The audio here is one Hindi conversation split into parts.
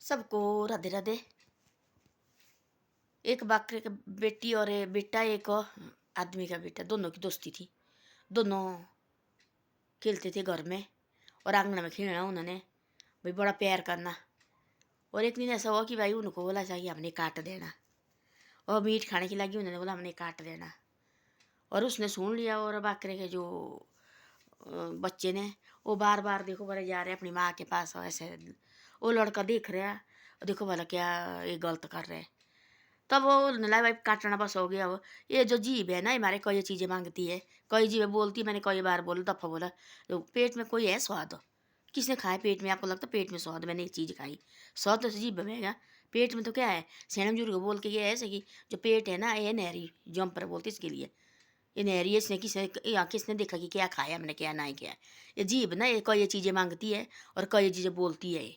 सबको राधे राधे। एक बकरे की बेटी और एक बेटा, एक आदमी का बेटा, दोनों की दोस्ती थी। दोनों खेलते थे घर में और आंगन में खेलना उन्होंने, भाई बड़ा प्यार करना। और एक दिन ऐसा हुआ कि भाई उनको बोला था कि हमने काट देना, और मीट खाने की लगी, उन्होंने बोला हमने काट देना। और उसने सुन लिया, और बकरे के जो बच्चे ने, वो बार बार देखो बोले जा रहे अपनी माँ के पास, ऐसे वो लड़का देख रहा, देखो बोला क्या ये गलत कर रहे। तब वो नला भाई काटना बस हो गया। वो ये जो जीभ है ना, हमारे कई चीज़ें मांगती है, कई चीज़ें बोलती है। मैंने कई बार बोला, दफ़ा बोला, तो पेट में कोई है स्वाद? किसने खाया पेट में? आपको लगता पेट में स्वाद? मैंने एक चीज़ खाई, स्वाद तो जीभ में है। पेट में तो क्या है? सैनम जुर्ग बोल के ये ऐसे कि जो पेट है ना, ये नहरी जंपर बोलते इसके लिए, ये नहरी है। इसने किसने देखा कि क्या खाया हमने, क्या नहीं किया। ये जीभ ना, ये कई चीज़ें मांगती है और कई चीज़ें बोलती है।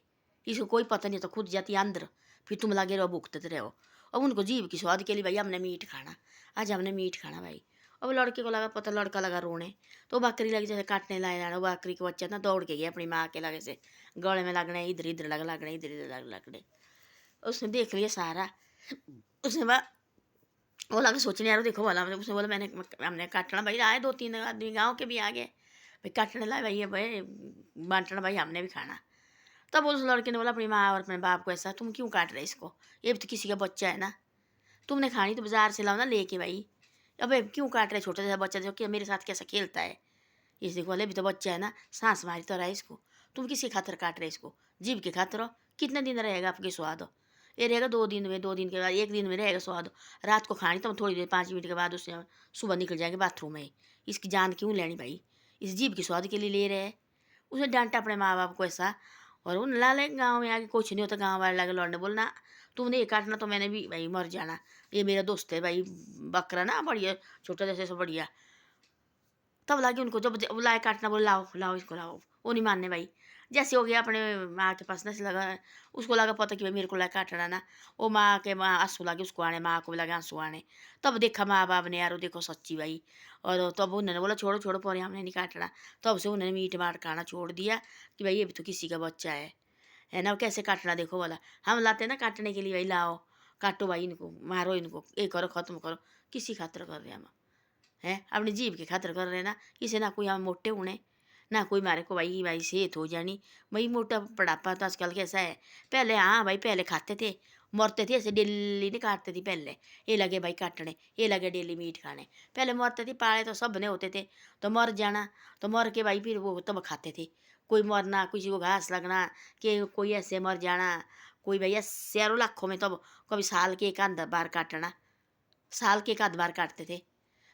इसको कोई पता नहीं, तो खुद जाती है अंदर, फिर तुम लगे रहो भुगतते रहो। अब उनको जीभ की स्वाद के लिए भाई हमने मीट खाना, आज हमने मीट खाना भाई। अब लड़के को लगा पता, लड़का लगा रोने, तो बकरी लगी जैसे काटने लाए जाना। बकरी के बच्चा ना दौड़ के गया अपनी माँ के लगे से, गले में लगने, इधर इधर लगने, इधर इधर लगने। उसने देख लिया सारा। उसने वो लगे सोचने, यार देखो वाला, उसने बोला मैंने हमने काटना भाई। आए दो तीन आदमी गाँव के भी आ गए, भाई काटने लाए भाई, ये भाई बांटना भाई, हमने भी खाना। तब उस लड़के ने बोला अपनी माँ और अपने बाप को, ऐसा तुम क्यों काट रहे इसको, ये भी तो किसी का बच्चा है ना, तुमने खानी तो बाजार से लाओ ना लेके भाई। अबे क्यों काट रहे छोटा सा बच्चा जो कि मेरे साथ कैसा खेलता है, इस देखो वाले भी तो बच्चा है ना, सांस मारी तो रहा है इसको, तुम किसी खातर काट रहे इसको? जीभ के खातर हो? कितने दिन रहेगा आपके स्वाद? ये रहेगा 2 दिन में, 2 दिन के बाद 1 दिन में रहेगा स्वाद। रात को खानी तो हम थोड़ी देर 5 मिनट के बाद उससे सुबह निकल जाएंगे बाथरूम में। इसकी जान क्यों लेनी भाई? इस जीभ के स्वाद के लिए ले रहे हैं। उसने डांटा अपने माँ बाप को ऐसा। और उन लाले गाँव में आके कुछ नहीं होता, गाँव वाले लगे लड़ने, बोलना तुमने ये काटना तो मैंने भी भाई मर जाना। ये मेरा दोस्त है भाई, बकरा ना बढ़िया, छोटा जैसे सब बढ़िया। तब लगे उनको, जब लाए काटना, बोले लाओ लाओ इसको लाओ, वो नहीं मानने भाई। जैसे हो गया अपने माँ के पास ना से लगा, उसको लगा पता कि भाई मेरे को लाए काटना ना। वो माँ आंसू लगे उसको आने, माँ को भी लगे आंसू आने। तब देखा माँ बाप ने, यार देखो सच्ची भाई। और तब उन्होंने बोला छोड़ो छोड़ो पर हमने नहीं काटना। तब से उन्होंने मीट मार खाना छोड़ दिया कि भाई ये भी तो किसी का बच्चा है ना, कैसे काटना देखो बोला। हम लाते ना काटने के लिए, भाई लाओ काटो भाई, इनको मारो, इनको ये करो खत्म करो। किसी खातर कर रहे हम हैं? अपनी जीभ के खातर कर रहे ना, किसी ना कोई हम मोटे होने, ना कोई मारे को भाई भाई सेहत हो जानी। भाई मोटा पड़ापा तो आजकल कैसा है। पहले हाँ भाई, पहले खाते थे, मरते थे ऐसे डेली नहीं काटते थे पहले। ये लगे भाई काटने, ये लगे डेली मीट खाने। पहले मरते थे, पाले तो सब ने होते थे, तो मर जाना, तो मर के भाई फिर वो तब खाते थे। कोई मरना, किसी को घास लगना, कि कोई ऐसे मर जाना, कोई भैया सैरों लाखों में, तब कभी साल के एक आध बार काटना, साल के एक आध बार काटते थे।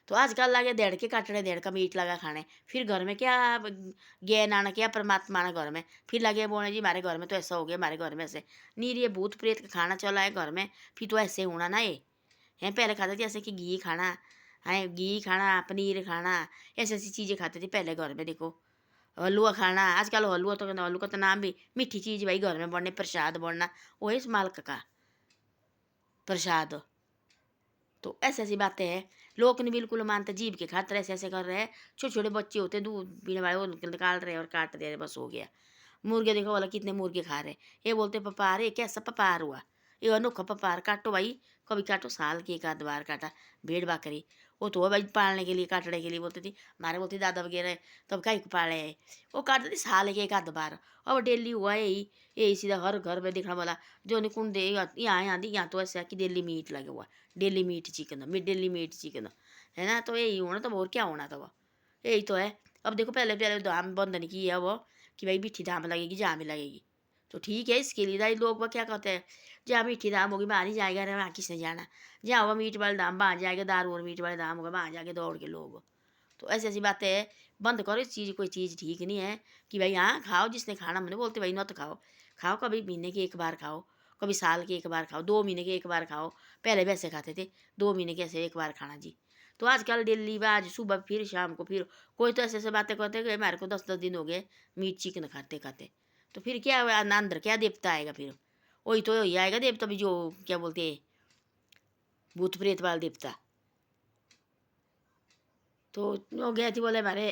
तो आजकल लगे डेढ़ के काटने, डेढ़ का मीट लगा खाने। फिर घर में क्या ज्ञान आना, क्या परमात्मा आना घर में, फिर लगे बोले जी हमारे घर में तो ऐसा हो गया, हमारे घर में ऐसे नीर ये भूत प्रेत का खाना चला है घर में, फिर तो ऐसे होना ना ये है। पहले खाते थे ऐसे कि घी खाना है, घी खाना, पनीर खाना, ऐसी ऐसी चीज़ें खाते थे पहले घर में। देखो हलवा खाना, आजकल हलवा का तो नाम भी मीठी चीज़ भाई घर में बनने, प्रसाद बनना, वही इस मालिक का प्रसाद। तो ऐसी ऐसी बातें हैं, लोग नहीं बिल्कुल मानते, जीभ के खातर ऐसे ऐसे कर रहे हैं। छोटे छोटे बच्चे होते दूध पीने वाले, वो निकाल रहे और काट दे रहे, बस हो गया। मुर्गे देखो वाला कितने मुर्गे खा रहे, ये बोलते पपार, ये कैसा पपार हुआ, ये अनोखा पपार। काटो भाई, कभी काटो, साल की एक आध बार काटा। भेड़ बकरी वो तो भाई पालने के लिए, काटने के लिए बोलती थी, हमारे बोलती दादा वगैरह, तब कहीं को पाले है, वो काटते थे साल के एक आध बार। अब डेली हुआ यही सीधा हर घर में देखना वाला, जो निकुंड दे यहाँ दी, यहाँ तो ऐसा है कि डेली मीट लगे हुआ, daily meat chicken, daily meat chicken, है ना। तो यही होना, तो और क्या होना था वो, यही तो है। अब देखो पहले पहले दाम बंद नहीं किया वो, कि भाई मीठी दाम लगेगी जहाँ भी लगेगी, तो ठीक है। इसके लिए दाई लोग वो क्या कहते हैं, जहाँ मीठी दाम होगी वहाँ नहीं जाएगा, वहाँ किसने जाना। जहाँ होगा मीट वाले दाम वहाँ जाएगा, दारू और मीट वाले दाम होगा वहाँ जाके दौड़ के लोग। तो ऐसी ऐसी बातें हैं, बंद करो इस चीज़, कोई चीज़ ठीक नहीं है कि भाई हाँ खाओ, जिसने खाना, मैंने बोलते भाई न तो खाओ, खाओ कभी महीने के एक बार खाओ, कभी साल के एक बार खाओ, 2 महीने के एक बार खाओ। पहले वैसे खाते थे 2 महीने के ऐसे एक बार खाना जी। तो आजकल दिल्ली में आज सुबह फिर शाम को फिर, कोई तो ऐसे ऐसे बातें करते हैं कि हमारे को 10 10 दिन हो गए मीट चिकन खाते खाते। तो फिर क्या हुआ, अंदर क्या देवता आएगा फिर? वही तो वही आएगा देवता भी, जो क्या बोलते हैं, भूत प्रेत वाला देवता। तो वो गए थे बोले हमारे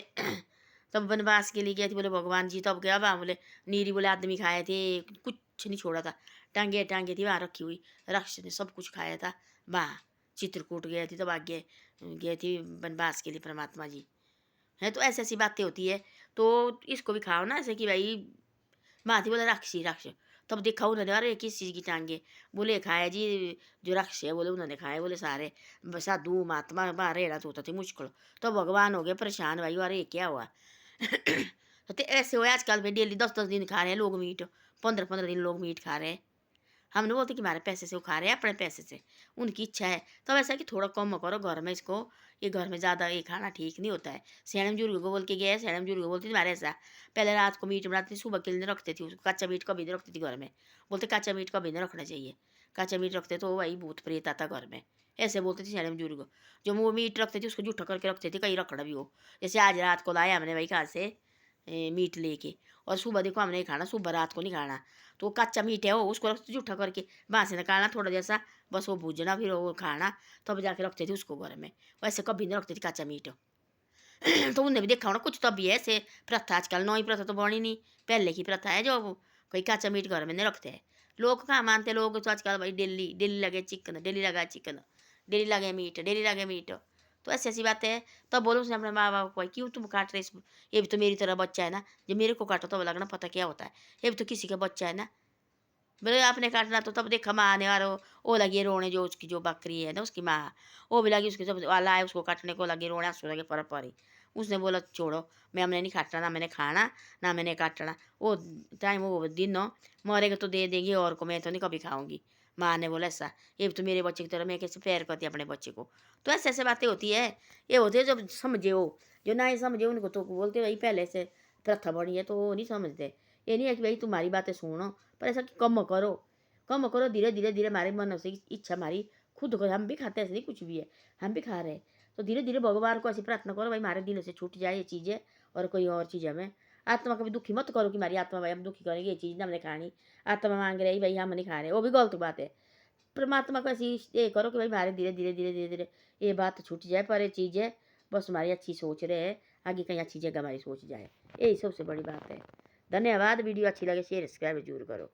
तब वनवास के लिए गए थे, बोले भगवान जी, तब क्या बा बोले नीरी बोले आदमी खाए थे, कुछ कुछ नहीं छोड़ा था। टांगे टांगे थी वहाँ रखी हुई, राक्षस ने सब कुछ खाया था। वहाँ चित्रकूट गए थे, तब आगे गए थी वनवास के लिए परमात्मा जी। है तो ऐसी ऐसी बातें होती है। तो इसको भी खाओ ना, ऐसे कि भाई माँ थी बोले राक्षसी राक्षस। तब देखा उन्होंने, अरे किस चीज़ की टांगे? बोले खाया जी, जो राक्षस है बोले उन्होंने खाए बोले सारे। साधु महात्मा वहाँ रहना तो होता थी मुश्किल। तो भगवान हो गए परेशान, भाई अरे क्या हुआ? तो ऐसे हो आजकल में डेली 10-10 दिन खा रहे हैं लोग मीट, 15-15 दिन लोग मीट खा रहे हैं। हम नहीं बोलते कि हमारे पैसे से वो खा रहे हैं, अपने पैसे से, उनकी इच्छा है। तब ऐसा है कि थोड़ा कम करो घर में इसको, ये घर में ज़्यादा ये खाना ठीक नहीं होता है। सयाने बुजुर्ग को बोल के गए, सयाने बुजुर्ग बोलती थी हमारे ऐसा, पहले रात को मीट बनाती थी, सुबह के लिए रखते थी उसको, कच्चा मीट कभी नहीं रखती थी घर में। बोलते कच्चा मीट कभी नहीं रखना चाहिए, कच्चा मीट रखते तो वही भूत प्रेत आता घर में, ऐसे बोलते थे सयाने बुजुर्ग। जो वो मीट रखते थे उसको जूठा करके रखते थे, कहीं रखना भी हो। जैसे आज रात को लाया हमने भाई कहाँ से मीट लेके, और सुबह देखो हमने खाना, सुबह रात को नहीं खाना। तो वो कच्चा मीट है वो, उसको रखते जूठा करके, वहाँ से निकालना थोड़ा जैसा, बस वो भूजना, फिर वो खाना, तब जाके रखते थे उसको घर में। वैसे कभी नहीं रखते थे कच्चा मीट। तो उनने भी देखा होना कुछ, तो भी है ऐसे प्रथा, आजकल नई प्रथा तो बनी नहीं, पहले की प्रथा है जो कोई कच्चा मीट घर में नहीं रखते हैं। लोग कहाँ मानते, लोग तो आजकल भाई डेली डेली लगे चिकन, डेली लगा चिकन, डेली लगे मीट, डेली लगे मीट। तो ऐसी ऐसी बातें हैं। तब बोलो उसने अपने माँ बाप को, क्यों तुम काट रहे ये भी तो मेरी तरह बच्चा है ना, जब मेरे को काटो तो लगना पता क्या होता है, ये भी तो किसी का बच्चा है ना। बोले आपने काटना, तो तब देखा माँ ने, और वो लगी रोने, जो उसकी जो बकरी है ना उसकी माँ, वो भी लगी उसके, जब वाला है उसको काटने को लगी रोने, आंसू लगे पर परी। उसने बोला छोड़ो, मैं हमने नहीं काटना, ना मैंने खाना, ना मैंने काटना। वो टाइम वो दिन हो, मरेगा तो दे देंगे और को, मैं तो नहीं कभी खाऊंगी। माँ ने बोला ऐसा, ये भी तो मेरे बच्चे की तरह, मैं कैसे प्यार करती अपने बच्चे को। तो ऐसे ऐसे बातें होती है। ये होती है जब समझे हो, जो ना ही समझे उनको तो बोलते भाई पहले से प्रथा बड़ी है, तो वो नहीं समझते। ये नहीं है कि भाई तुम्हारी बातें सुनो, पर ऐसा कि कम करो, कम करो, धीरे धीरे धीरे हमारे मन से इच्छा हमारी खुद को, हम भी खाते हैं, ऐसे नहीं कुछ भी है, हम भी खा रहे हैं। तो धीरे धीरे भगवान को ऐसी प्रार्थना करो भाई हमारे दिल से छूट जाए ये चीज़ें, और कोई और चीज़ हमें, आत्मा कभी दुखी मत करो कि हमारी आत्मा भाई हम दुखी करेंगे, ये चीज़ ना हमने खानी, आत्मा मांग रही भाई हम नहीं खा रहे, वो भी गलत बात है। परमात्मा को ऐसी ये करो कि भाई हमारे धीरे धीरे धीरे धीरे धीरे ये बात छूट जाए, पर ये चीज़ है बस हमारी अच्छी सोच रहे हैं, आगे कहीं अच्छी जगह हमारी सोच जाए, यही सबसे बड़ी बात है। धन्यवाद। वीडियो अच्छी लगे शेयर सब्सक्राइब जरूर करो।